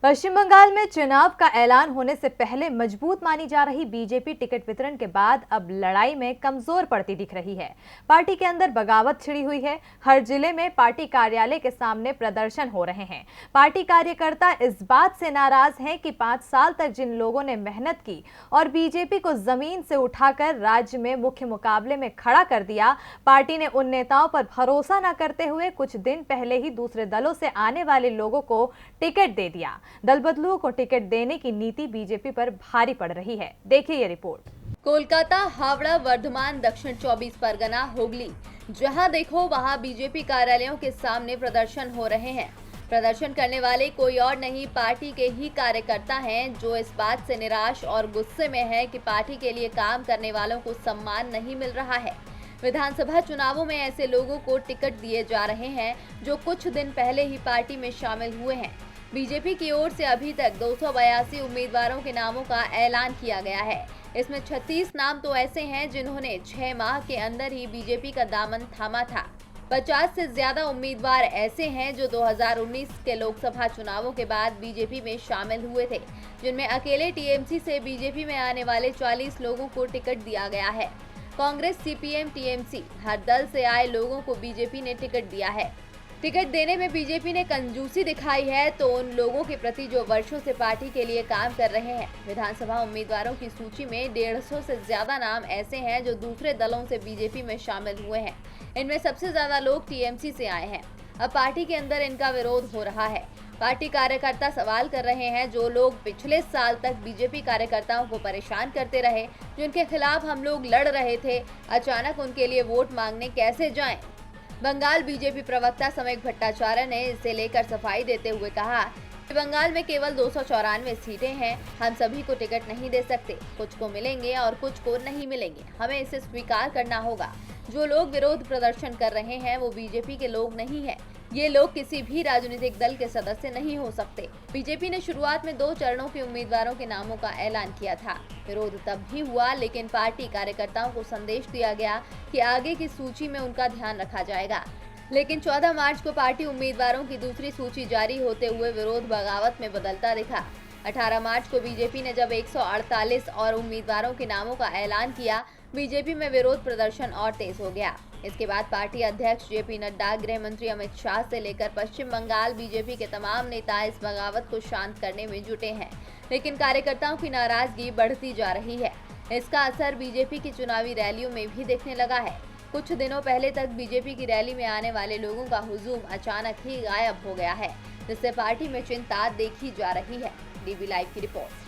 पश्चिम बंगाल में चुनाव का ऐलान होने से पहले मजबूत मानी जा रही बीजेपी टिकट वितरण के बाद अब लड़ाई में कमजोर पड़ती दिख रही है। पार्टी के अंदर बगावत छिड़ी हुई है। हर जिले में पार्टी कार्यालय के सामने प्रदर्शन हो रहे हैं। पार्टी कार्यकर्ता इस बात से नाराज हैं कि 5 साल तक जिन लोगों ने मेहनत की और बीजेपी को जमीन से उठाकर राज्य में मुख्य मुकाबले में खड़ा कर दिया, पार्टी ने उन नेताओं पर भरोसा न करते हुए कुछ दिन पहले ही दूसरे दलों से आने वाले लोगों को टिकट दे दिया। दल बदलुओं को टिकट देने की नीति बीजेपी पर भारी पड़ रही है। देखिए ये रिपोर्ट। कोलकाता, हावड़ा, वर्धमान, दक्षिण 24 परगना, हुगली, जहां देखो वहां बीजेपी कार्यालयों के सामने प्रदर्शन हो रहे हैं। प्रदर्शन करने वाले कोई और नहीं, पार्टी के ही कार्यकर्ता हैं, जो इस बात से निराश और गुस्से में है कि पार्टी के लिए काम करने वालों को सम्मान नहीं मिल रहा है। विधानसभा चुनावों में ऐसे लोगों को टिकट दिए जा रहे हैं जो कुछ दिन पहले ही पार्टी में शामिल हुए हैं। बीजेपी की ओर से अभी तक 282 उम्मीदवारों के नामों का ऐलान किया गया है। इसमें 36 नाम तो ऐसे हैं जिन्होंने 6 माह के अंदर ही बीजेपी का दामन थामा था। 50 से ज्यादा उम्मीदवार ऐसे हैं जो 2019 के लोकसभा चुनावों के बाद बीजेपी में शामिल हुए थे, जिनमें अकेले टीएमसी से बीजेपी में आने वाले 40 लोगों को टिकट दिया गया है। कांग्रेस, सीपीएम, टीएमसी हर दल से आए लोगों को बीजेपी ने टिकट दिया है। टिकट देने में बीजेपी ने कंजूसी दिखाई है तो उन लोगों के प्रति जो वर्षों से पार्टी के लिए काम कर रहे हैं। विधानसभा उम्मीदवारों की सूची में 150 से ज्यादा नाम ऐसे हैं जो दूसरे दलों से बीजेपी में शामिल हुए हैं। इनमें सबसे ज्यादा लोग टीएमसी से आए हैं। अब पार्टी के अंदर इनका विरोध हो रहा है। पार्टी कार्यकर्ता सवाल कर रहे हैं, जो लोग पिछले साल तक बीजेपी कार्यकर्ताओं को परेशान करते रहे, जिनके खिलाफ हम लोग लड़ रहे थे, अचानक उनके लिए वोट मांगने कैसे जाएं? बंगाल बीजेपी प्रवक्ता समेक भट्टाचार्य ने इसे लेकर सफाई देते हुए कहा कि बंगाल में केवल 294 सीटें हैं, हम सभी को टिकट नहीं दे सकते, कुछ को मिलेंगे और कुछ को नहीं मिलेंगे, हमें इसे स्वीकार करना होगा। जो लोग विरोध प्रदर्शन कर रहे हैं वो बीजेपी के लोग नहीं हैं, ये लोग किसी भी राजनीतिक दल के सदस्य नहीं हो सकते। बीजेपी ने शुरुआत में 2 चरणों के उम्मीदवारों के नामों का ऐलान किया था। विरोध तब भी हुआ, लेकिन पार्टी कार्यकर्ताओं को संदेश दिया गया कि आगे की सूची में उनका ध्यान रखा जाएगा। लेकिन 14 मार्च को पार्टी उम्मीदवारों की दूसरी सूची जारी होते हुए विरोध बगावत में बदलता दिखा। 18 मार्च को बीजेपी ने जब 148 और उम्मीदवारों के नामों का ऐलान किया, बीजेपी में विरोध प्रदर्शन और तेज हो गया। इसके बाद पार्टी अध्यक्ष जेपी नड्डा, गृह मंत्री अमित शाह से लेकर पश्चिम बंगाल बीजेपी के तमाम नेता इस बगावत को शांत करने में जुटे हैं, लेकिन कार्यकर्ताओं की नाराजगी बढ़ती जा रही है। इसका असर बीजेपी की चुनावी रैलियों में भी दिखने लगा है। कुछ दिनों पहले तक बीजेपी की रैली में आने वाले लोगों का हुजूम अचानक ही गायब हो गया है, जिससे पार्टी में चिंता देखी जा रही है। डीबी लाइव की रिपोर्ट।